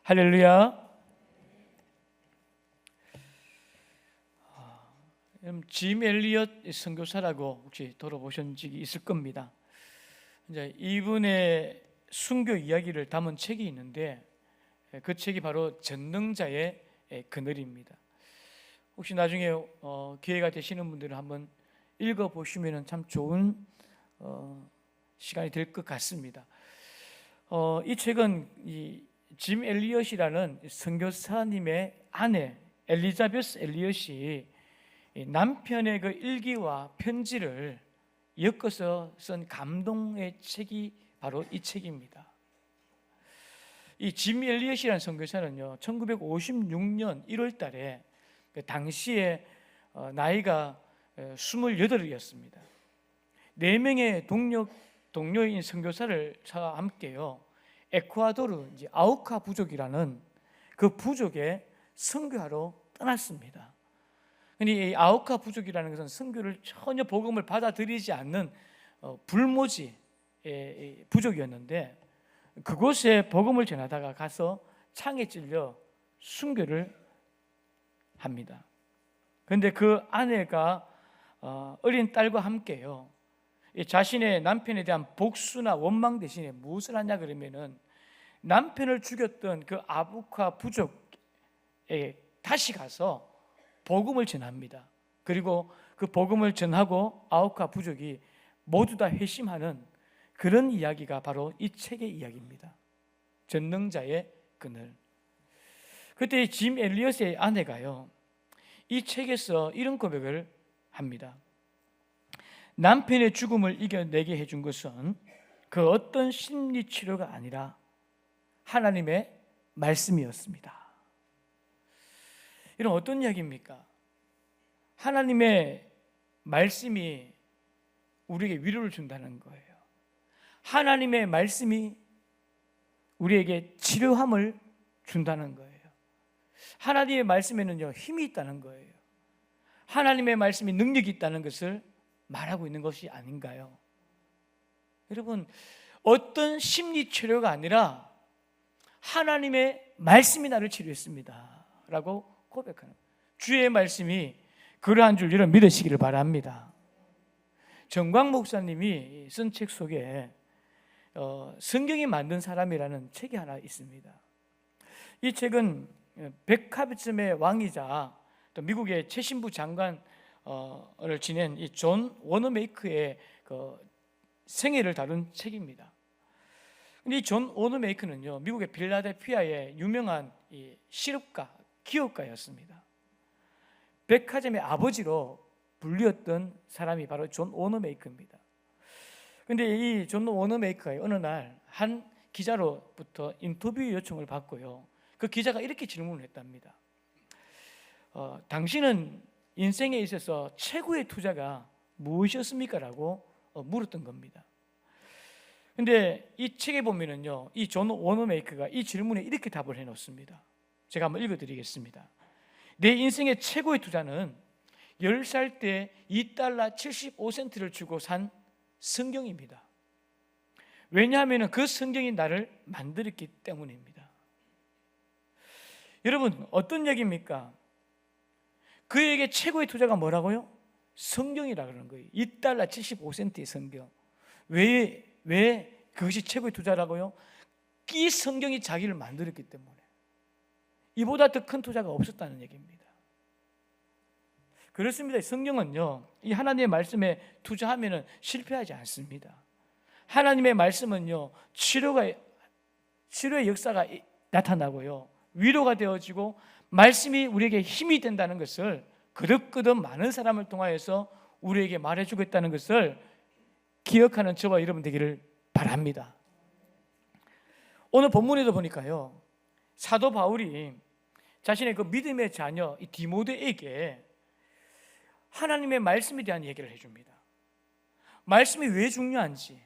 할렐루야. 짐 엘리엇 선교사라고 혹시 들어보신 적이 있을 겁니다. 이제 이분의 순교 이야기를 담은 책이 있는데 그 책이 바로 전능자의 그늘입니다. 혹시 나중에 기회가 되시는 분들은 한번 읽어보시면 참 좋은 시간이 될 것 같습니다. 이 책은 짐 엘리엇이라는 선교사님의 아내 엘리자베스 엘리엇이 남편의 그 일기와 편지를 엮어서 쓴 감동의 책이 바로 이 책입니다. 이 짐 엘리엇이라는 선교사는요, 1956년 1월 달에 당시에 나이가 28이었습니다. 4명의 동료인 선교사를 함께요, 에콰도르 아우카 부족이라는 그 부족에 선교하러 떠났습니다. 근데 이 아우카 부족이라는 것은 선교를 전혀 복음을 받아들이지 않는 불모지 부족이었는데, 그곳에 복음을 전하다가 가서 창에 찔려 순교를 합니다. 그런데 그 아내가 어린 딸과 함께요, 자신의 남편에 대한 복수나 원망 대신에 무엇을 하냐 그러면은 남편을 죽였던 그 아우카 부족에 다시 가서 복음을 전합니다. 그리고 그 복음을 전하고 아우카 부족이 모두 다 회심하는 그런 이야기가 바로 이 책의 이야기입니다. 전능자의 그늘. 그때 짐 엘리엇의 아내가요, 이 책에서 이런 고백을 합니다. 남편의 죽음을 이겨내게 해준 것은 그 어떤 심리치료가 아니라 하나님의 말씀이었습니다. 이런 어떤 이야기입니까? 하나님의 말씀이 우리에게 위로를 준다는 거예요. 하나님의 말씀이 우리에게 치료함을 준다는 거예요. 하나님의 말씀에는요, 힘이 있다는 거예요. 하나님의 말씀이 능력이 있다는 것을 말하고 있는 것이 아닌가요? 여러분, 어떤 심리 치료가 아니라 하나님의 말씀이 나를 치료했습니다 라고 고백하는, 주의 말씀이 그러한 줄 여러분 믿으시기를 바랍니다. 정광 목사님이 쓴 책 속에 성경이 만든 사람이라는 책이 하나 있습니다. 이 책은 백화점의 왕이자 또 미국의 최신부 장관을 지낸 이 존 워너메이크의 그 생애를 다룬 책입니다. 근데 이 존 워너메이크는요, 미국의 필라델피아의 유명한 이 실업가, 기업가였습니다. 백화점의 아버지로 불리었던 사람이 바로 존 워너메이크입니다. 그런데 이 존 워너메이크가 어느 날 한 기자로부터 인터뷰 요청을 받고요, 그 기자가 이렇게 질문을 했답니다. 당신은 인생에 있어서 최고의 투자가 무엇이었습니까? 라고 물었던 겁니다. 그런데 이 책에 보면은요, 이 존 워너메이크가 이 질문에 이렇게 답을 해놓습니다. 제가 한번 읽어드리겠습니다. 내 인생의 최고의 투자는 10살 때 $2 75센트를 주고 산 성경입니다. 왜냐하면 그 성경이 나를 만들었기 때문입니다. 여러분, 어떤 얘기입니까? 그에게 최고의 투자가 뭐라고요? 성경이라 그러는 거예요. $2 75센트의 성경. 왜 그것이 최고의 투자라고요? 이 성경이 자기를 만들었기 때문에. 이보다 더 큰 투자가 없었다는 얘기입니다. 그렇습니다. 성경은요, 이 하나님의 말씀에 투자하면 실패하지 않습니다. 하나님의 말씀은요, 치료의 역사가 나타나고요, 위로가 되어지고 말씀이 우리에게 힘이 된다는 것을 거듭거듭 많은 사람을 통하여서 우리에게 말해주고 있다는 것을 기억하는 저와 여러분 되기를 바랍니다. 오늘 본문에도 보니까요, 사도 바울이 자신의 그 믿음의 자녀 이 디모데에게 하나님의 말씀에 대한 얘기를 해줍니다. 말씀이 왜 중요한지,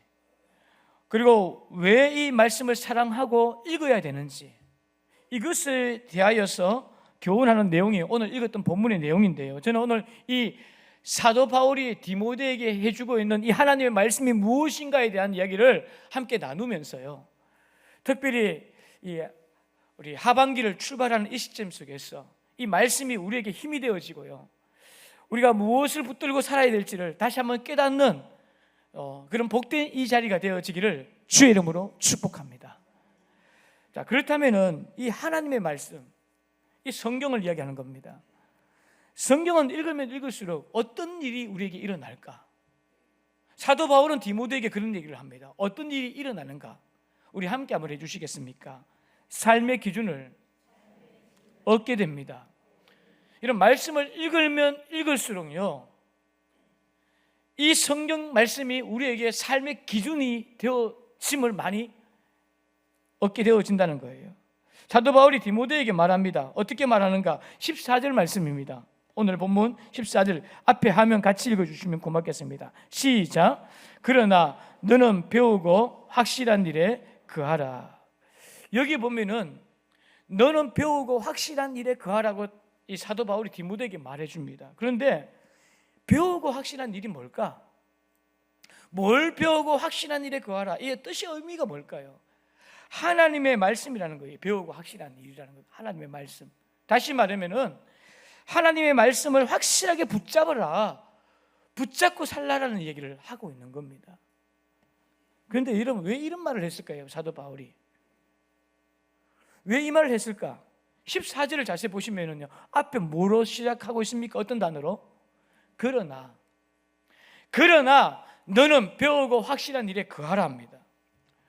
그리고 왜 이 말씀을 사랑하고 읽어야 되는지, 이것에 대하여서 교훈하는 내용이 오늘 읽었던 본문의 내용인데요, 저는 오늘 이 사도 바울이 디모데에게 해주고 있는 이 하나님의 말씀이 무엇인가에 대한 이야기를 함께 나누면서요, 특별히 이 우리 하반기를 출발하는 이 시점 속에서 이 말씀이 우리에게 힘이 되어지고요, 우리가 무엇을 붙들고 살아야 될지를 다시 한번 깨닫는 그런 복된 이 자리가 되어지기를 주의 이름으로 축복합니다. 자, 그렇다면은 이 하나님의 말씀, 이 성경을 이야기하는 겁니다. 성경은 읽으면 읽을수록 어떤 일이 우리에게 일어날까? 사도 바울은 디모데에게 그런 얘기를 합니다. 어떤 일이 일어나는가? 우리 함께 한번 해주시겠습니까? 삶의 기준을 얻게 됩니다. 이런 말씀을 읽으면 읽을수록요, 이 성경 말씀이 우리에게 삶의 기준이 되어짐을 많이 얻게 되어진다는 거예요. 사도 바울이 디모데에게 말합니다. 어떻게 말하는가? 14절 말씀입니다. 오늘 본문 14절 앞에 화면 같이 읽어주시면 고맙겠습니다. 시작. 그러나 너는 배우고 확실한 일에 거하라. 여기 보면은 너는 배우고 확실한 일에 거하라고 이 사도 바울이 디모데에게 말해줍니다. 그런데 배우고 확실한 일이 뭘까? 뭘 배우고 확실한 일에 거하라? 이 뜻이 의미가 뭘까요? 하나님의 말씀이라는 거예요. 배우고 확실한 일이라는 거예요. 하나님의 말씀. 다시 말하면은 하나님의 말씀을 확실하게 붙잡으라, 붙잡고 살라라는 얘기를 하고 있는 겁니다. 그런데 여러분, 왜 이런 말을 했을까요? 사도 바울이 왜 이 말을 했을까? 14절을 자세히 보시면요, 앞에 뭐로 시작하고 있습니까? 어떤 단어로? 그러나 너는 배우고 확실한 일에 거하라 합니다.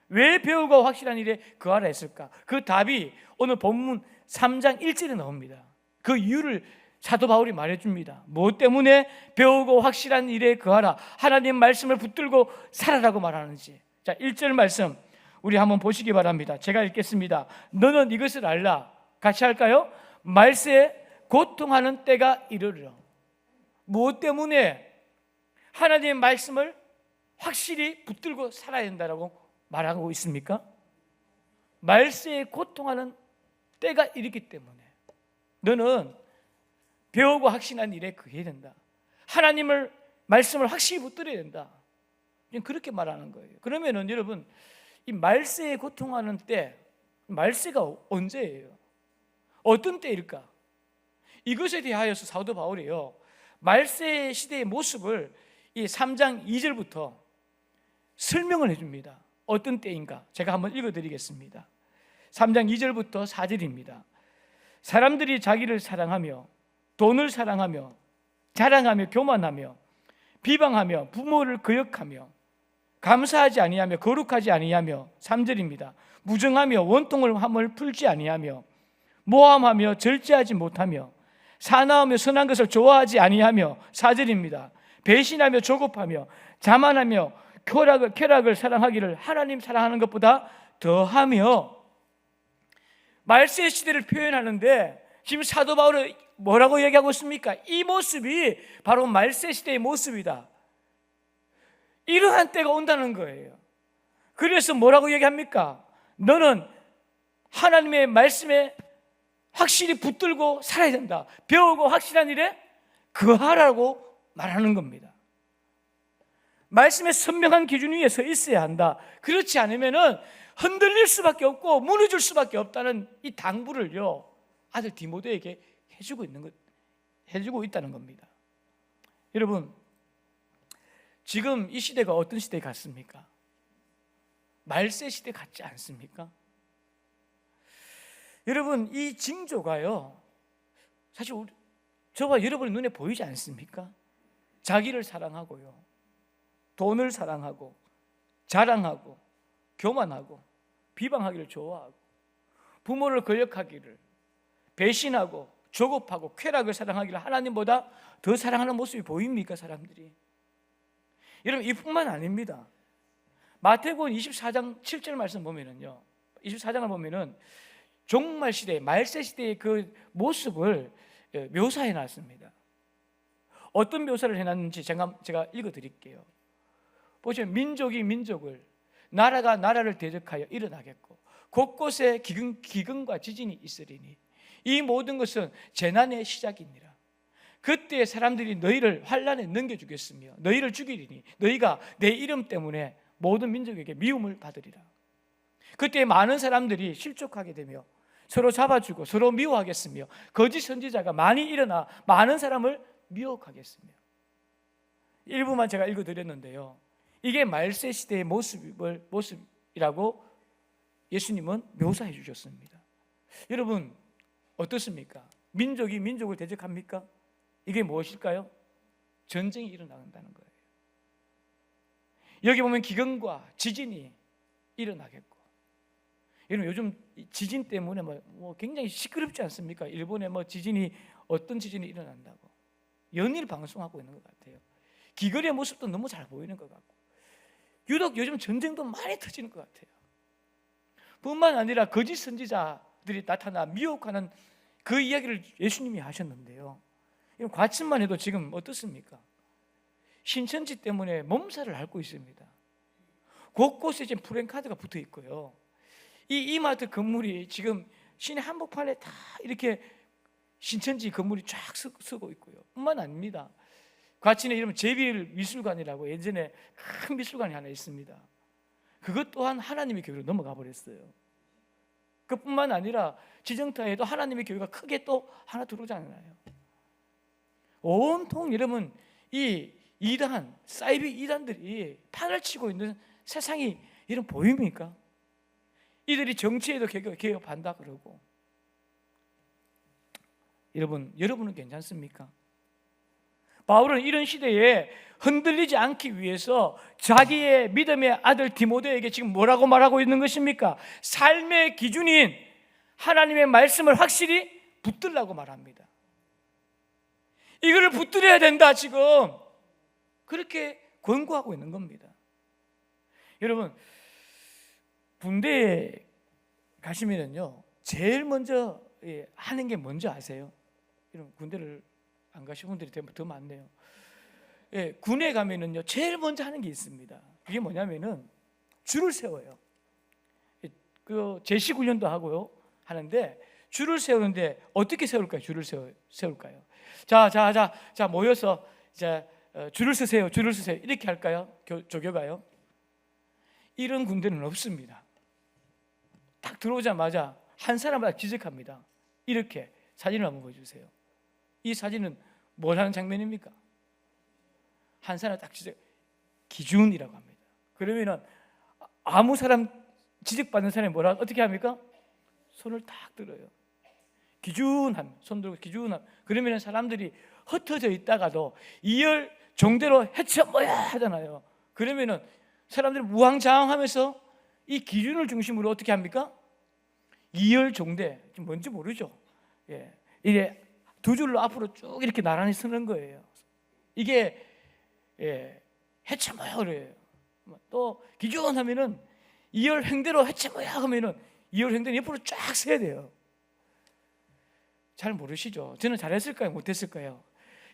왜 배우고 확실한 일에 거하라 했을까? 그 답이 오늘 본문 3장 1절에 나옵니다. 그 이유를 사도 바울이 말해줍니다. 무엇 때문에 배우고 확실한 일에 거하라, 하나님 말씀을 붙들고 살아라고 말하는지. 자, 1절 말씀 우리 한번 보시기 바랍니다. 제가 읽겠습니다. 너는 이것을 알라. 같이 할까요? 말세에 고통하는 때가 이르리라. 무엇 때문에 하나님의 말씀을 확실히 붙들고 살아야 된다라고 말하고 있습니까? 말세에 고통하는 때가 이르기 때문에 너는 배우고 확신한 일에 거해야 된다. 하나님을 말씀을 확실히 붙들어야 된다. 그렇게 말하는 거예요. 그러면은 여러분, 이 말세에 고통하는 때, 말세가 언제예요? 어떤 때일까? 이것에 대하여서 사도 바울이요, 말세 시대의 모습을 이 3장 2절부터 설명을 해줍니다. 어떤 때인가? 제가 한번 읽어드리겠습니다. 3장 2절부터 4절입니다. 사람들이 자기를 사랑하며 돈을 사랑하며 자랑하며 교만하며 비방하며 부모를 거역하며 감사하지 아니하며 거룩하지 아니하며 3절입니다. 무정하며 원통을 함을 풀지 아니하며 모함하며 절제하지 못하며 사나우며 선한 것을 좋아하지 아니하며 4절입니다. 배신하며 조급하며 자만하며 쾌락을 사랑하기를 하나님 사랑하는 것보다 더하며, 말세 시대를 표현하는데 지금 사도 바울은 뭐라고 얘기하고 있습니까? 이 모습이 바로 말세 시대의 모습이다. 이러한 때가 온다는 거예요. 그래서 뭐라고 얘기합니까? 너는 하나님의 말씀에 확실히 붙들고 살아야 된다. 배우고 확실한 일에 거하라고 말하는 겁니다. 말씀의 선명한 기준 위에 서 있어야 한다. 그렇지 않으면은 흔들릴 수밖에 없고 무너질 수밖에 없다는 이 당부를요, 아들 디모데에게 해주고 있다는 겁니다. 여러분, 지금 이 시대가 어떤 시대 같습니까? 말세 시대 같지 않습니까? 여러분, 이 징조가요, 사실 저와 여러분의 눈에 보이지 않습니까? 자기를 사랑하고요, 돈을 사랑하고 자랑하고 교만하고 비방하기를 좋아하고 부모를 거역하기를, 배신하고 조급하고 쾌락을 사랑하기를 하나님보다 더 사랑하는 모습이 보입니까, 사람들이? 여러분, 이뿐만 아닙니다. 마태복음 24장 7절 말씀 보면은요, 24장을 보면은 종말 시대, 말세 시대의 그 모습을 묘사해 놨습니다. 어떤 묘사를 해놨는지 제가 읽어드릴게요. 보시면 민족이 민족을, 나라가 나라를 대적하여 일어나겠고 곳곳에 기근과 지진이 있으리니 이 모든 것은 재난의 시작이니라. 그때 사람들이 너희를 환난에 넘겨주겠으며 너희를 죽이리니 너희가 내 이름 때문에 모든 민족에게 미움을 받으리라. 그때 많은 사람들이 실족하게 되며 서로 잡아주고 서로 미워하겠으며 거짓 선지자가 많이 일어나 많은 사람을 미혹하겠으며. 일부만 제가 읽어드렸는데요, 이게 말세 시대의 모습이라고 예수님은 묘사해 주셨습니다. 여러분 어떻습니까? 민족이 민족을 대적합니까? 이게 무엇일까요? 전쟁이 일어난다는 거예요. 여기 보면 기근과 지진이 일어나겠고, 여러분 요즘 지진 때문에 굉장히 시끄럽지 않습니까? 일본에 지진이 어떤 지진이 일어난다고 연일 방송하고 있는 것 같아요. 기근의 모습도 너무 잘 보이는 것 같고, 유독 요즘 전쟁도 많이 터지는 것 같아요. 뿐만 아니라 거짓 선지자들이 나타나 미혹하는 그 이야기를 예수님이 하셨는데요, 과천만 해도 지금 어떻습니까? 신천지 때문에 몸살을 앓고 있습니다. 곳곳에 지금 프랜카드가 붙어 있고요, 이 이마트 건물이 지금 시내 한복판에 다 이렇게 신천지 건물이 쫙 서고 있고요. 뿐만 아닙니다. 과천에 이러면 제비일 미술관이라고 예전에 큰 미술관이 하나 있습니다. 그것 또한 하나님의 교회로 넘어가 버렸어요. 그뿐만 아니라 지정타에도 하나님의 교회가 크게 또 하나 들어오잖아요. 온통 여러분 이 이단, 사이비 이단들이 판을 치고 있는 세상이 이런 보입니까? 이들이 정치에도 개혁한다 그러고. 여러분은 괜찮습니까? 바울은 이런 시대에 흔들리지 않기 위해서 자기의 믿음의 아들 디모데에게 지금 뭐라고 말하고 있는 것입니까? 삶의 기준인 하나님의 말씀을 확실히 붙들라고 말합니다. 이거를 붙들어야 된다, 지금 그렇게 권고하고 있는 겁니다. 여러분 군대에 가시면은요, 제일 먼저 하는 게 뭔지 아세요? 여러분 군대를 안 가신 분들이 더 많네요. 군에 가면은요, 제일 먼저 하는 게 있습니다. 그게 뭐냐면은 줄을 세워요. 그 제식 훈련도 하고요 하는데, 줄을 세우는데 어떻게 세울까요? 줄을 세울까요? 자 모여서 이제 줄을 서세요. 이렇게 할까요? 조교가요? 이런 군대는 없습니다. 딱 들어오자마자 한 사람마다 지적합니다. 이렇게 사진을 한번 보여주세요. 이 사진은 뭘 하는 장면입니까? 한 사람 딱 기준이라고 합니다. 그러면은 아무 사람 지적받는 사람이 어떻게 합니까? 손을 딱 들어요. 기준함, 손 들고 기준함. 그러면은 사람들이 흩어져 있다가도 이열 종대로 해쳐 뭐야 하잖아요. 그러면은 사람들이 우왕좌왕하면서 이 기준을 중심으로 어떻게 합니까? 이열 종대, 뭔지 모르죠. 이게 두 줄로 앞으로 쭉 이렇게 나란히 서는 거예요. 이게 해쳐 뭐야 그래요. 또 기준하면은 이열 횡대로 해쳐 뭐야 하면은 이열 횡대는 옆으로 쫙 서야 돼요. 잘 모르시죠? 저는 잘했을까요? 못했을까요?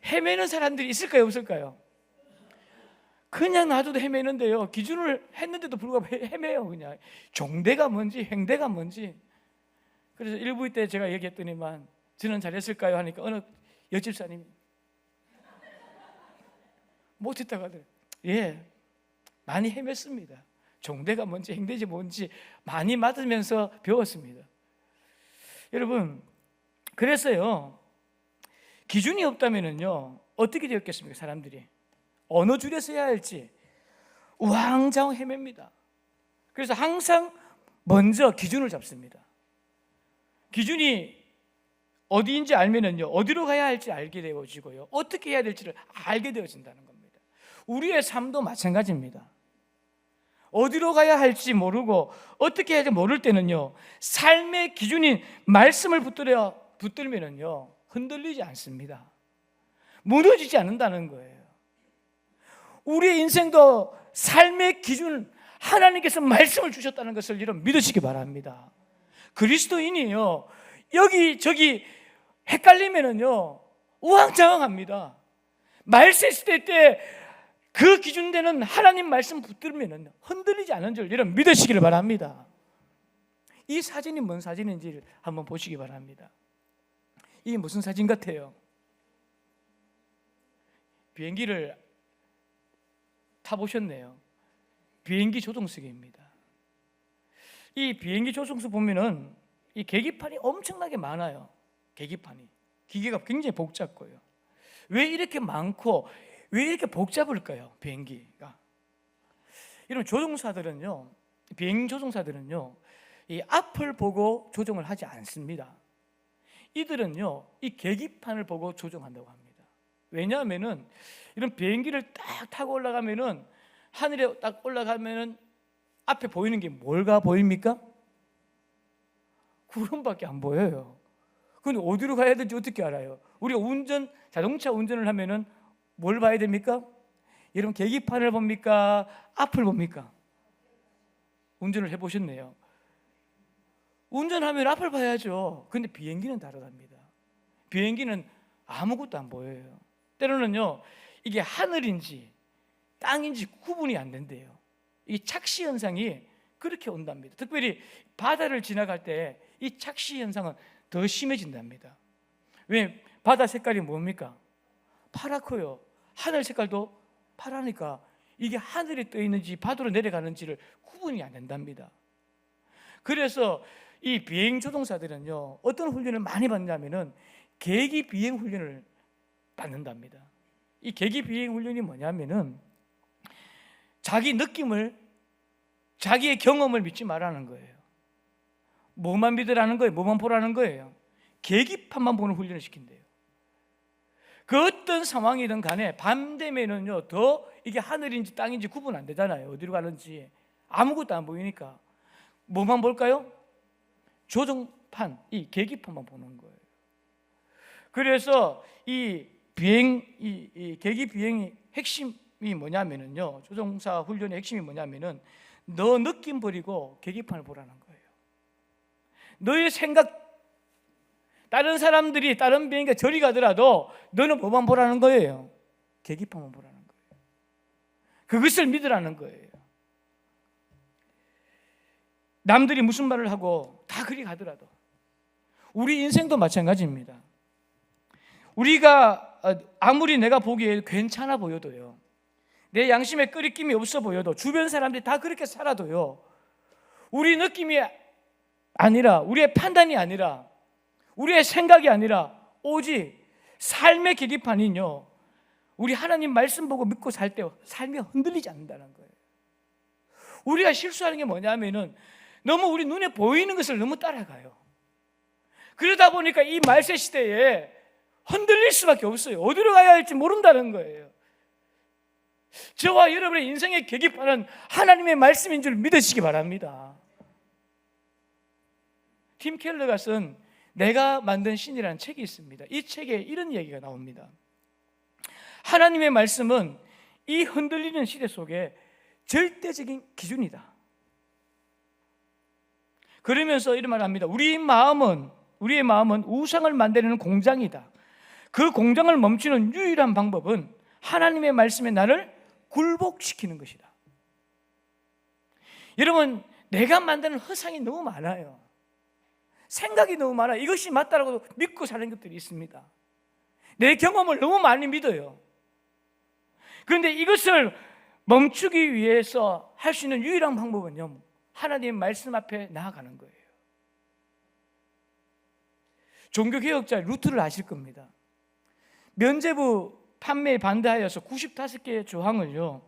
헤매는 사람들이 있을까요? 없을까요? 그냥 놔둬도 헤매는데요, 기준을 했는데도 불구하고 헤매요. 그냥 종대가 뭔지 횡대가 뭔지. 그래서 일부 때 제가 얘기했더니만 저는 잘했을까요? 하니까 어느 옆집사님이 못했다고 하더라고요. 많이 헤맸습니다. 종대가 뭔지 횡대지 뭔지 많이 맞으면서 배웠습니다. 여러분 그래서요, 기준이 없다면은요 어떻게 되었겠습니까? 사람들이 어느 줄에 서야 할지 우왕좌왕 헤맵니다. 그래서 항상 먼저 기준을 잡습니다. 기준이 어디인지 알면은요 어디로 가야 할지 알게 되어지고요, 어떻게 해야 될지를 알게 되어진다는 겁니다. 우리의 삶도 마찬가지입니다. 어디로 가야 할지 모르고 어떻게 해야 할지 모를 때는요, 삶의 기준인 말씀을 붙들면은요 흔들리지 않습니다. 무너지지 않는다는 거예요. 우리의 인생도 삶의 기준, 하나님께서 말씀을 주셨다는 것을 여러분 믿으시기 바랍니다. 그리스도인이요 여기저기 헷갈리면은요 우왕좌왕합니다. 말세 시대 때 그 기준되는 하나님 말씀 붙들면은 흔들리지 않는 줄 여러분 믿으시기를 바랍니다. 이 사진이 뭔 사진인지 한번 보시기 바랍니다. 이게 무슨 사진 같아요? 비행기를 타보셨네요. 비행기 조종석입니다. 이 비행기 조종석 보면은 이 계기판이 엄청나게 많아요. 계기판이 기계가 굉장히 복잡고요. 왜 이렇게 많고 왜 이렇게 복잡을까요? 비행기가. 이런 조종사들은요, 비행 조종사들은요, 이 앞을 보고 조종을 하지 않습니다. 이들은요, 이 계기판을 보고 조종한다고 합니다. 왜냐하면은 이런 비행기를 딱 타고 올라가면은 하늘에 딱 올라가면은 앞에 보이는 게 뭘가 보입니까? 구름밖에 안 보여요. 근데 어디로 가야 될지 어떻게 알아요? 우리가 자동차 운전을 하면은 뭘 봐야 됩니까? 여러분 계기판을 봅니까? 앞을 봅니까? 운전을 해보셨네요. 운전하면 앞을 봐야죠. 근데 비행기는 다르답니다. 비행기는 아무것도 안 보여요. 때로는요, 이게 하늘인지 땅인지 구분이 안 된대요. 이 착시 현상이 그렇게 온답니다. 특별히 바다를 지나갈 때 이 착시 현상은 더 심해진답니다. 왜? 바다 색깔이 뭡니까? 파랗고요. 하늘 색깔도 파라니까 이게 하늘에 떠 있는지 바다로 내려가는지를 구분이 안 된답니다. 그래서 이 비행 조종사들은요, 어떤 훈련을 많이 받냐면은 계기 비행 훈련을 받는답니다. 이 계기 비행 훈련이 뭐냐면은 자기 느낌을, 자기의 경험을 믿지 말라는 거예요. 뭐만 믿으라는 거예요? 뭐만 보라는 거예요? 계기판만 보는 훈련을 시킨대요. 그 어떤 상황이든 간에 밤 되면은요, 더 이게 하늘인지 땅인지 구분 안 되잖아요. 어디로 가는지 아무것도 안 보이니까 뭐만 볼까요? 조종판, 이 계기판만 보는 거예요. 그래서 이 계기 비행이 핵심이 뭐냐면은요, 조종사 훈련의 핵심이 뭐냐면은 너 느낌 버리고 계기판을 보라는 거예요. 너의 생각, 다른 사람들이 다른 비행기가 저리 가더라도 너는 뭐만 보라는 거예요? 계기판만 보라는 거예요. 그것을 믿으라는 거예요. 남들이 무슨 말을 하고 다 그리 가더라도 우리 인생도 마찬가지입니다. 우리가 아무리 내가 보기에 괜찮아 보여도요, 내 양심에 끄리낌이 없어 보여도 주변 사람들이 다 그렇게 살아도요, 우리 느낌이 아니라, 우리의 판단이 아니라, 우리의 생각이 아니라 오직 삶의 계기판이요, 우리 하나님 말씀 보고 믿고 살 때 삶이 흔들리지 않는다는 거예요. 우리가 실수하는 게 뭐냐면은 너무 우리 눈에 보이는 것을 너무 따라가요. 그러다 보니까 이 말세 시대에 흔들릴 수밖에 없어요. 어디로 가야 할지 모른다는 거예요. 저와 여러분의 인생의 계기판은 하나님의 말씀인 줄 믿으시기 바랍니다. 팀 켈러가 쓴 내가 만든 신이라는 책이 있습니다. 이 책에 이런 얘기가 나옵니다. 하나님의 말씀은 이 흔들리는 시대 속에 절대적인 기준이다. 그러면서 이런 말을 합니다. 우리의 마음은 우상을 만드는 공장이다. 그 공장을 멈추는 유일한 방법은 하나님의 말씀에 나를 굴복시키는 것이다. 여러분, 내가 만드는 허상이 너무 많아요. 생각이 너무 많아요. 이것이 맞다라고 믿고 사는 것들이 있습니다. 내 경험을 너무 많이 믿어요. 그런데 이것을 멈추기 위해서 할 수 있는 유일한 방법은요, 하나님의 말씀 앞에 나아가는 거예요. 종교개혁자 루트를 아실 겁니다. 면죄부 판매에 반대하여서 95개의 조항을요,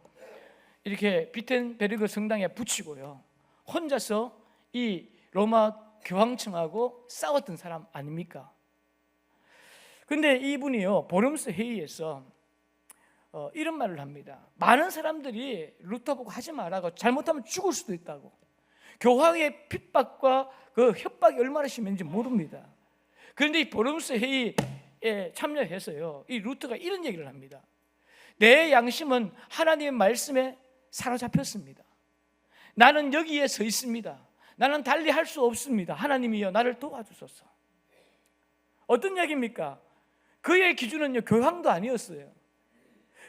이렇게 비텐베르그 성당에 붙이고요, 혼자서 이 로마 교황청하고 싸웠던 사람 아닙니까? 근데 이분이요, 보름스 회의에서 이런 말을 합니다. 많은 사람들이 루터 보고 하지 말라고, 잘못하면 죽을 수도 있다고, 교황의 핍박과 그 협박이 얼마나 심한지 모릅니다. 그런데 이 보름스 회의에 참여해서요, 이 루터가 이런 얘기를 합니다. 내 양심은 하나님의 말씀에 사로잡혔습니다. 나는 여기에 서 있습니다. 나는 달리 할 수 없습니다. 하나님이여 나를 도와주소서. 어떤 얘기입니까? 그의 기준은요, 교황도 아니었어요.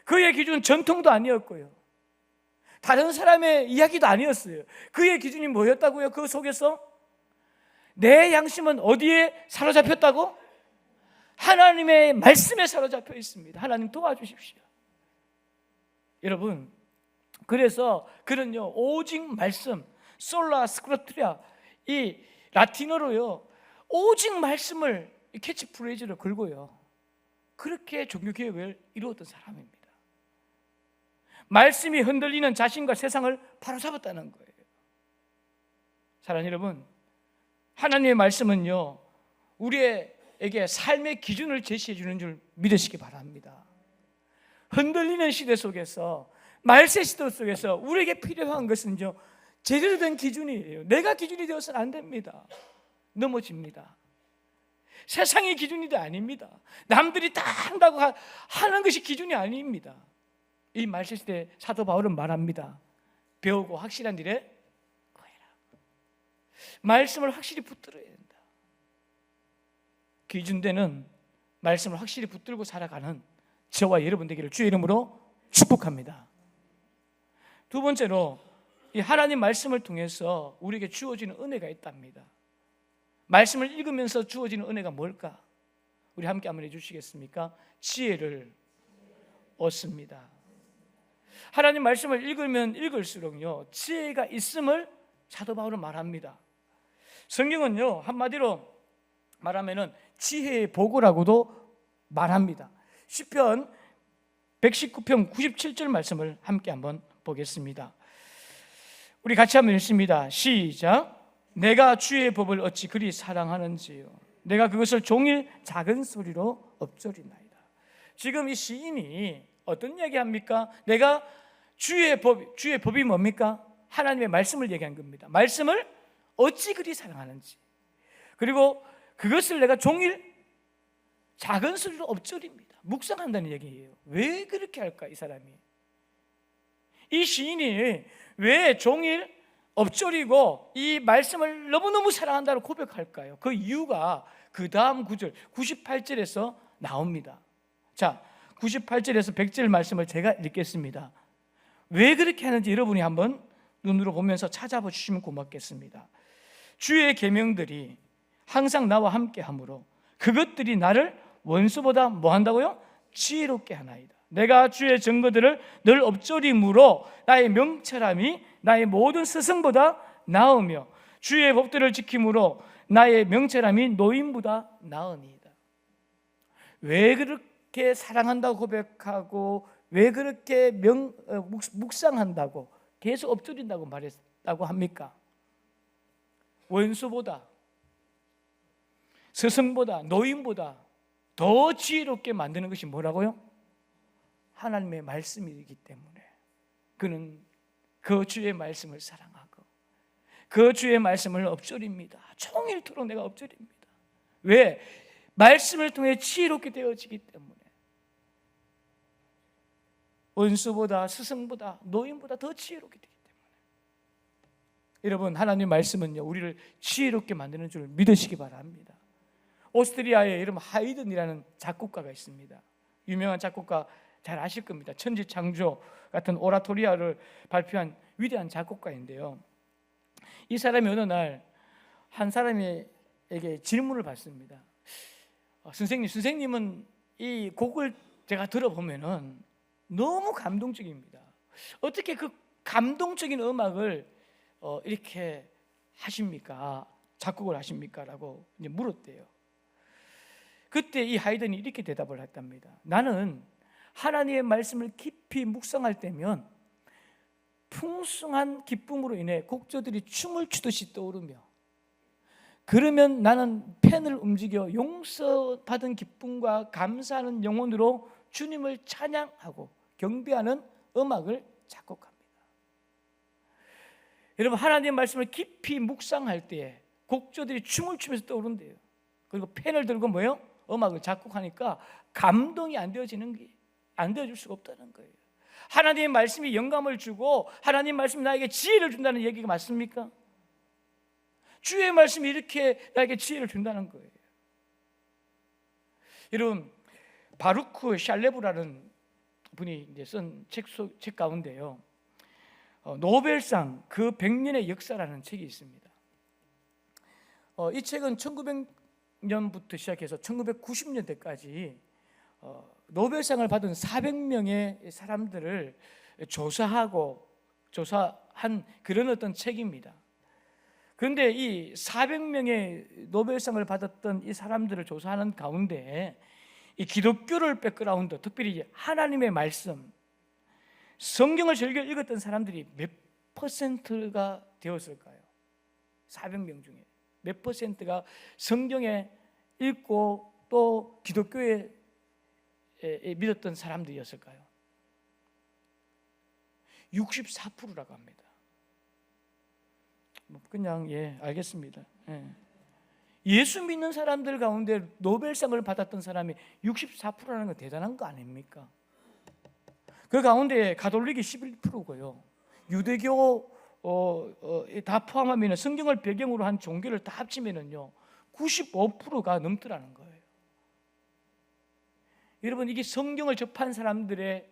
그의 기준은 전통도 아니었고요, 다른 사람의 이야기도 아니었어요. 그의 기준이 뭐였다고요? 그 속에서 내 양심은 어디에 사로잡혔다고? 하나님의 말씀에 사로잡혀 있습니다. 하나님 도와주십시오. 여러분, 그래서 그는요, 오직 말씀, 솔라 스크립트라, 이 라틴어로요, 오직 말씀을 캐치프레이즈를 걸고요, 그렇게 종교개혁을 이루었던 사람입니다. 말씀이 흔들리는 자신과 세상을 바로잡았다는 거예요. 사랑하는 여러분, 하나님의 말씀은요, 우리에게 삶의 기준을 제시해 주는 줄 믿으시기 바랍니다. 흔들리는 시대 속에서, 말세 시대 속에서 우리에게 필요한 것은요, 제대로 된 기준이에요. 내가 기준이 되어서는 안 됩니다. 넘어집니다. 세상이 기준이 아닙니다. 남들이 다 한다고 하는 것이 기준이 아닙니다. 이 말세 시대 사도 바울은 말합니다. 배우고 확실한 일에 거해라. 말씀을 확실히 붙들어야 된다. 기준되는 말씀을 확실히 붙들고 살아가는 저와 여러분 되기를 주의 이름으로 축복합니다. 두 번째로, 이 하나님 말씀을 통해서 우리에게 주어지는 은혜가 있답니다. 말씀을 읽으면서 주어지는 은혜가 뭘까? 우리 함께 한번 해주시겠습니까? 지혜를 얻습니다. 하나님 말씀을 읽으면 읽을수록요, 지혜가 있음을 사도 바울은 말합니다. 성경은요, 한마디로 말하면은 지혜의 보고라고도 말합니다. 시편 119편 97절 말씀을 함께 한번 보겠습니다. 우리 같이 한번 읽습니다. 시작. 내가 주의 법을 어찌 그리 사랑하는지요, 내가 그것을 종일 작은 소리로 엎조리나이다. 지금 이 시인이 어떤 얘기합니까? 내가 주의 법이 뭡니까? 하나님의 말씀을 얘기한 겁니다. 말씀을 어찌 그리 사랑하는지, 그리고 그것을 내가 종일 작은 소리로 엎조립니다. 묵상한다는 얘기예요. 왜 그렇게 할까, 이 사람이? 이 시인이 왜 종일 엎조리고 이 말씀을 너무너무 사랑한다고 고백할까요? 그 이유가 그 다음 구절 98절에서 나옵니다. 자, 98절에서 100절 말씀을 제가 읽겠습니다. 왜 그렇게 하는지 여러분이 한번 눈으로 보면서 찾아봐 주시면 고맙겠습니다. 주의 계명들이 항상 나와 함께 하므로 그것들이 나를 원수보다 뭐 한다고요? 지혜롭게 하나이다. 내가 주의 증거들을 늘 엎조림으로 나의 명철함이 나의 모든 스승보다 나으며 주의 법들을 지킴으로 나의 명철함이 노인보다 나으니이다. 왜 그렇게 사랑한다고 고백하고, 왜 그렇게 묵상한다고, 계속 엎조린다고 말했다고 합니까? 원수보다, 스승보다, 노인보다 더 지혜롭게 만드는 것이 뭐라고요? 하나님의 말씀이기 때문에 그는 그 주의 말씀을 사랑하고 그 주의 말씀을 엎조립니다. 종일토록 내가 엎조립니다. 왜? 말씀을 통해 지혜롭게 되어지기 때문에. 원수보다, 스승보다, 노인보다 더 지혜롭게 되기 때문에. 여러분, 하나님 말씀은요, 우리를 지혜롭게 만드는 줄 믿으시기 바랍니다. 오스트리아에 여러분 하이든이라는 작곡가가 있습니다. 유명한 작곡가 잘 아실 겁니다. 천지창조 같은 오라토리아를 발표한 위대한 작곡가인데요, 이 사람이 어느 날 한 사람에게 질문을 받습니다. 선생님은 이 곡을 제가 들어보면은 너무 감동적입니다. 어떻게 그 감동적인 음악을 이렇게 하십니까? 작곡을 하십니까? 라고 이제 물었대요. 그때 이 하이든이 이렇게 대답을 했답니다. 나는 하나님의 말씀을 깊이 묵상할 때면 풍성한 기쁨으로 인해 곡조들이 춤을 추듯이 떠오르며, 그러면 나는 펜을 움직여 용서받은 기쁨과 감사하는 영혼으로 주님을 찬양하고 경배하는 음악을 작곡합니다. 여러분, 하나님의 말씀을 깊이 묵상할 때에 곡조들이 춤을 추면서 떠오른대요. 그리고 펜을 들고 뭐예요? 음악을 작곡하니까 감동이 안 되어질 수가 없다는 거예요. 하나님의 말씀이 영감을 주고 하나님 말씀이 나에게 지혜를 준다는 얘기가 맞습니까? 주의 말씀이 이렇게 나에게 지혜를 준다는 거예요. 여러분, 바루크 샬레브라는 분이 이제 쓴 책 가운데요, 노벨상 그 100년의 역사라는 책이 있습니다. 이 책은 1900년부터 시작해서 1990년대까지 노벨상을 받은 400명의 사람들을 조사한 그런 어떤 책입니다. 그런데 이 400명의 노벨상을 받았던 이 사람들을 조사하는 가운데 이 기독교를 백그라운드, 특별히 하나님의 말씀, 성경을 즐겨 읽었던 사람들이 몇 퍼센트가 되었을까요? 400명 중에 몇 퍼센트가 성경에 읽고 또 기독교에 믿었던 사람들이었을까요? 64%라고 합니다. 그냥 알겠습니다. 예수 믿는 사람들 가운데 노벨상을 받았던 사람이 64%라는 건 대단한 거 아닙니까? 그 가운데 가톨릭이 11%고요. 유대교 다 포함하면 성경을 배경으로 한 종교를 다 합치면요 95%가 넘더라는 거예요. 여러분, 이게 성경을 접한 사람들의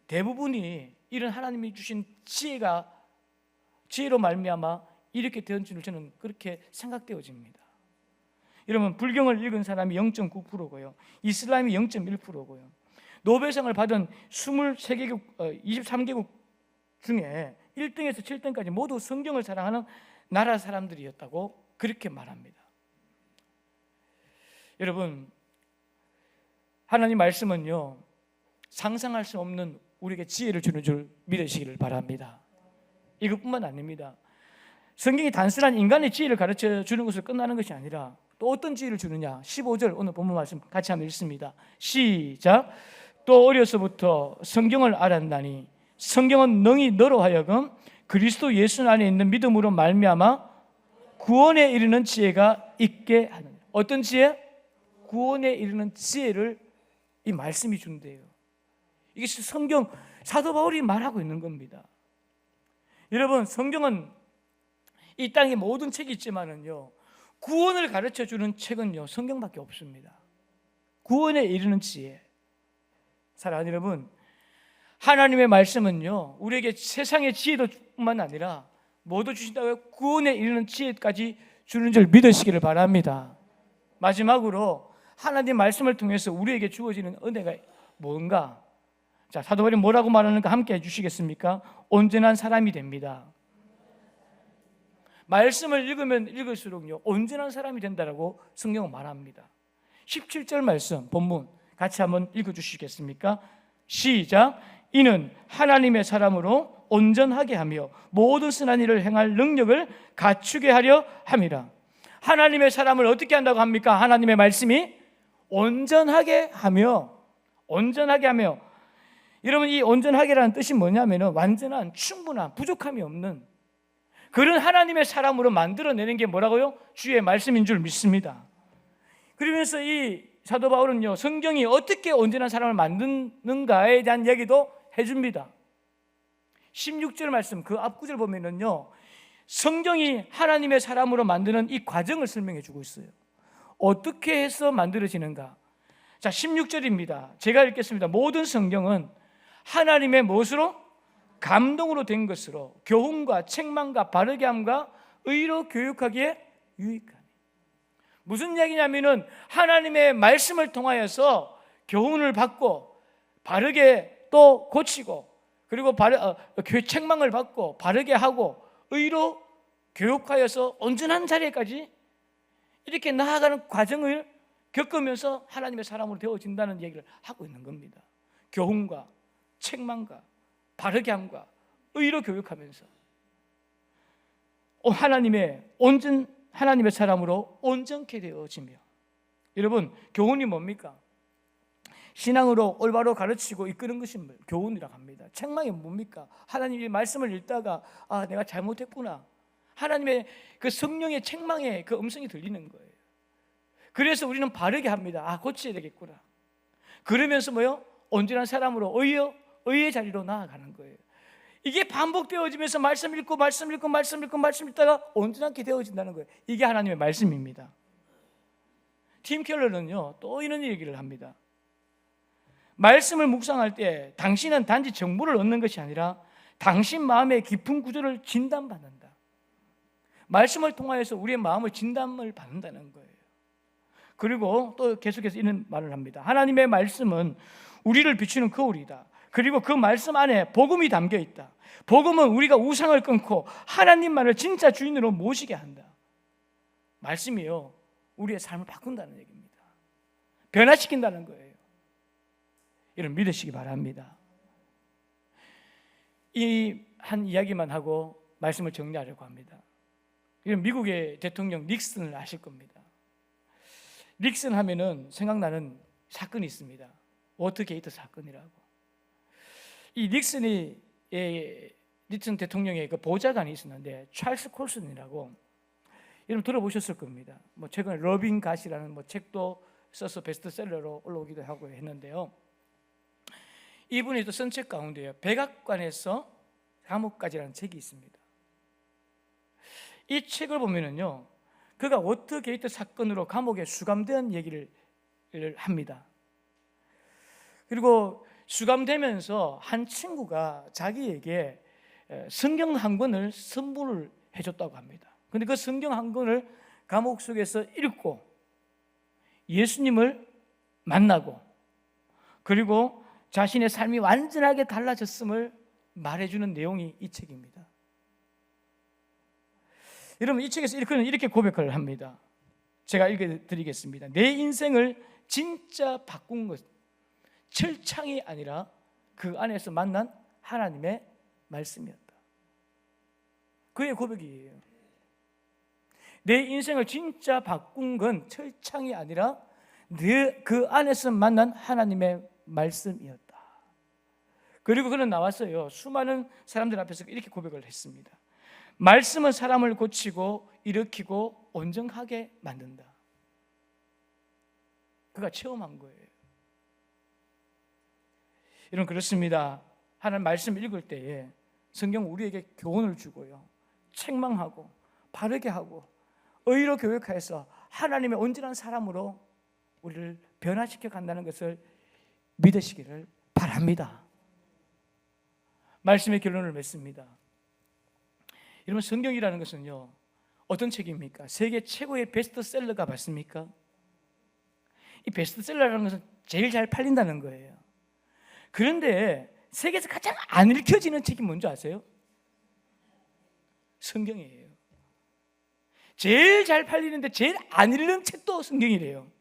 대부분이 이런 하나님이 주신 지혜로 말미암아 이렇게 되었는 줄 저는 그렇게 생각되어집니다. 여러분, 불경을 읽은 사람이 0.9%고요. 이슬람이 0.1%고요. 노벨상을 받은 23개국 중에 1등에서 7등까지 모두 성경을 사랑하는 나라 사람들이었다고 그렇게 말합니다. 여러분, 하나님 말씀은요 상상할 수 없는 우리에게 지혜를 주는 줄 믿으시기를 바랍니다. 이것뿐만 아닙니다. 성경이 단순한 인간의 지혜를 가르쳐 주는 것으로 끝나는 것이 아니라 또 어떤 지혜를 주느냐, 15절 오늘 본문 말씀 같이 한번 읽습니다. 시작. 또 어려서부터 성경을 알았나니 성경은 능히 너로 하여금 그리스도 예수 안에 있는 믿음으로 말미암아 구원에 이르는 지혜가 있게 하느냐. 어떤 지혜? 구원에 이르는 지혜를 이 말씀이 준대요. 이게 성경 사도 바울이 말하고 있는 겁니다. 여러분, 성경은 이 땅에 모든 책이 있지만은요 구원을 가르쳐 주는 책은요 성경밖에 없습니다. 구원에 이르는 지혜. 사랑하는 여러분, 하나님의 말씀은요 우리에게 세상의 지혜도뿐만 아니라 모두 주신다고 구원에 이르는 지혜까지 주는 줄 믿으시기를 바랍니다. 마지막으로 하나님 말씀을 통해서 우리에게 주어지는 은혜가 뭔가? 자, 사도 바울이 뭐라고 말하는가 함께 해주시겠습니까? 온전한 사람이 됩니다. 말씀을 읽으면 읽을수록요 온전한 사람이 된다라고 성경은 말합니다. 17절 말씀 본문 같이 한번 읽어주시겠습니까? 시작. 이는 하나님의 사람으로 온전하게 하며 모든 선한 일을 행할 능력을 갖추게 하려 함이라. 하나님의 사람을 어떻게 한다고 합니까? 하나님의 말씀이 온전하게 하며, 온전하게 하며. 여러분, 이 온전하게라는 뜻이 뭐냐면 완전한, 충분한, 부족함이 없는 그런 하나님의 사람으로 만들어내는 게 뭐라고요? 주의 말씀인 줄 믿습니다. 그러면서 이 사도 바울은요 성경이 어떻게 온전한 사람을 만드는가에 대한 얘기도 해줍니다. 16절 말씀 그 앞구절 보면은요 성경이 하나님의 사람으로 만드는 이 과정을 설명해 주고 있어요. 어떻게 해서 만들어지는가? 자, 16절입니다. 제가 읽겠습니다. 모든 성경은 하나님의 무엇으로? 감동으로 된 것으로 교훈과 책망과 바르게 함과 의로 교육하기에 유익하니. 무슨 얘기냐면은 하나님의 말씀을 통하여서 교훈을 받고 바르게 또 고치고 그리고 책망을 받고 바르게 하고 의로 교육하여서 온전한 자리까지 이렇게 나아가는 과정을 겪으면서 하나님의 사람으로 되어진다는 얘기를 하고 있는 겁니다. 교훈과 책망과 바르게 함과 의로 교육하면서 하나님의 사람으로 온전케 되어지며. 여러분, 교훈이 뭡니까? 신앙으로 올바로 가르치고 이끄는 것이 교훈이라고 합니다. 책망이 뭡니까? 하나님의 말씀을 읽다가 내가 잘못했구나, 하나님의 그 성령의 책망의 그 음성이 들리는 거예요. 그래서 우리는 바르게 합니다. 고쳐야 되겠구나. 그러면서 온전한 사람으로 의의 자리로 나아가는 거예요. 이게 반복되어지면서 말씀 읽고 말씀 읽다가 온전하게 되어진다는 거예요. 이게 하나님의 말씀입니다. 팀 켈러는요 또 이런 얘기를 합니다. 말씀을 묵상할 때 당신은 단지 정보를 얻는 것이 아니라 당신 마음의 깊은 구조를 진단받는다. 말씀을 통하여서 우리의 마음을 진단을 받는다는 거예요. 그리고 또 계속해서 이런 말을 합니다. 하나님의 말씀은 우리를 비추는 거울이다. 그리고 그 말씀 안에 복음이 담겨 있다. 복음은 우리가 우상을 끊고 하나님만을 진짜 주인으로 모시게 한다. 말씀이요, 우리의 삶을 바꾼다는 얘기입니다. 변화시킨다는 거예요. 이런 믿으시기 바랍니다. 이 한 이야기만 하고 말씀을 정리하려고 합니다. 이런 미국의 대통령 닉슨을 아실 겁니다. 닉슨 하면은 생각나는 사건이 있습니다. 워터게이트 사건이라고. 이 닉슨 대통령의 그 보좌관이 있었는데 찰스 콜슨이라고, 여러분 들어보셨을 겁니다. 뭐 최근에 러빙 갓이라는 뭐 책도 써서 베스트셀러로 올라오기도 하고 했는데요. 이분이 또 쓴 책 가운데요, 백악관에서 감옥까지라는 책이 있습니다. 이 책을 보면은요, 그가 워터게이트 사건으로 감옥에 수감된 얘기를 합니다. 그리고 수감되면서 한 친구가 자기에게 성경 한 권을 선물을 해줬다고 합니다. 그런데 그 성경 한 권을 감옥 속에서 읽고 예수님을 만나고, 그리고 자신의 삶이 완전하게 달라졌음을 말해주는 내용이 이 책입니다. 여러분, 이 책에서 이렇게 고백을 합니다. 제가 읽어드리겠습니다. 내 인생을 진짜 바꾼 것, 철창이 아니라 그 안에서 만난 하나님의 말씀이었다. 그의 고백이에요. 내 인생을 진짜 바꾼 건 철창이 아니라 그 안에서 만난 하나님의 말씀이었다. 그리고 그는 나왔어요. 수많은 사람들 앞에서 이렇게 고백을 했습니다. 말씀은 사람을 고치고 일으키고 온전하게 만든다. 그가 체험한 거예요. 여러분, 그렇습니다. 하나님 말씀을 읽을 때에 성경 우리에게 교훈을 주고요, 책망하고 바르게 하고 의로 교육해서 하나님의 온전한 사람으로 우리를 변화시켜 간다는 것을 믿으시기를 바랍니다. 말씀의 결론을 맺습니다. 여러분, 성경이라는 것은요, 어떤 책입니까? 세계 최고의 베스트셀러가 맞습니까? 이 베스트셀러라는 것은 제일 잘 팔린다는 거예요. 그런데 세계에서 가장 안 읽혀지는 책이 뭔지 아세요? 성경이에요. 제일 잘 팔리는데 제일 안 읽는 책도 성경이래요.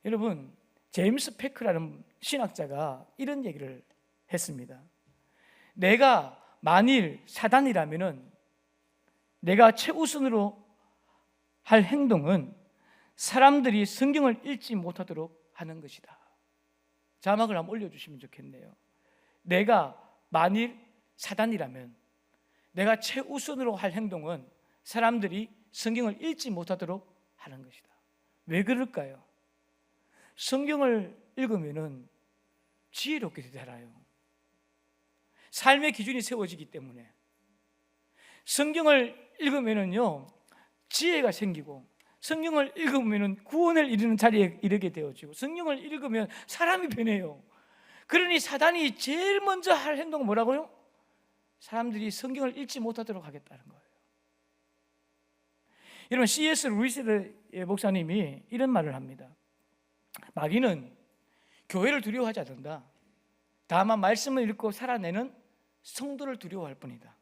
여러분, 제임스 패크라는 신학자가 이런 얘기를 했습니다. 내가 만일 사단이라면은 내가 최우선으로 할 행동은 사람들이 성경을 읽지 못하도록 하는 것이다. 자막을 한번 올려주시면 좋겠네요. 내가 만일 사단이라면 내가 최우선으로 할 행동은 사람들이 성경을 읽지 못하도록 하는 것이다. 왜 그럴까요? 성경을 읽으면은 지혜롭게 자라요. 삶의 기준이 세워지기 때문에. 성경을 읽으면은요, 지혜가 생기고, 성경을 읽으면은 구원을 이루는 자리에 이르게 되어지고, 성경을 읽으면 사람이 변해요. 그러니 사단이 제일 먼저 할 행동은 뭐라고요? 사람들이 성경을 읽지 못하도록 하겠다는 거예요. 여러분, C.S. 루이스 목사님이 이런 말을 합니다. 마귀는 교회를 두려워하지 않는다. 다만 말씀을 읽고 살아내는 성도를 두려워할 뿐이다.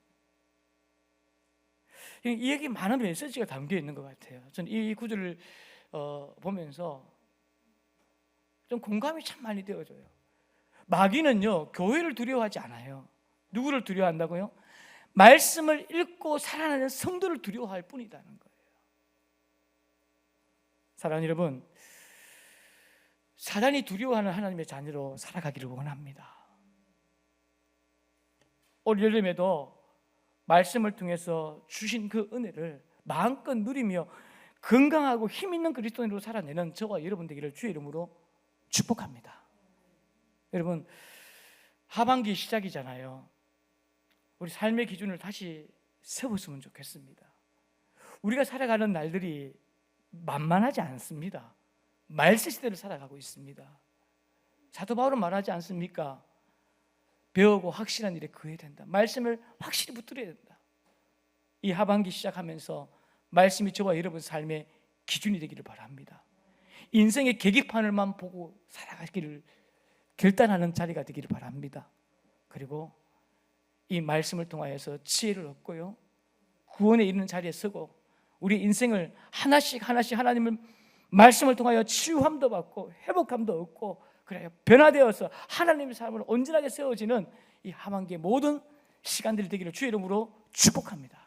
이 얘기 많은 메시지가 담겨 있는 것 같아요. 저는 이 구절을 보면서 좀 공감이 참 많이 되어져요. 마귀는요, 교회를 두려워하지 않아요. 누구를 두려워한다고요? 말씀을 읽고 살아내는 성도를 두려워할 뿐이라는 거예요. 사랑하는 여러분, 사단이 두려워하는 하나님의 자녀로 살아가기를 원합니다. 올 여름에도 말씀을 통해서 주신 그 은혜를 마음껏 누리며 건강하고 힘 있는 그리스도인으로 살아내는 저와 여러분 되기를 주의 이름으로 축복합니다. 여러분, 하반기 시작이잖아요. 우리 삶의 기준을 다시 세웠으면 좋겠습니다. 우리가 살아가는 날들이 만만하지 않습니다. 말세 시대를 살아가고 있습니다. 사도 바울은 말하지 않습니까? 배우고 확실한 일에 그해야 된다. 말씀을 확실히 붙들어야 된다. 이 하반기 시작하면서 말씀이 저와 여러분 삶의 기준이 되기를 바랍니다. 인생의 계기판을만 보고 살아가기를 결단하는 자리가 되기를 바랍니다. 그리고 이 말씀을 통하여서 지혜를 얻고요, 구원에 이르는 자리에 서고 우리 인생을 하나씩 하나씩 하나님의 말씀을 통하여 치유함도 받고 회복함도 얻고 그래야 변화되어서 하나님의 삶으로 온전하게 세워지는 이 하반기의 모든 시간들이 되기를 주의 이름으로 축복합니다.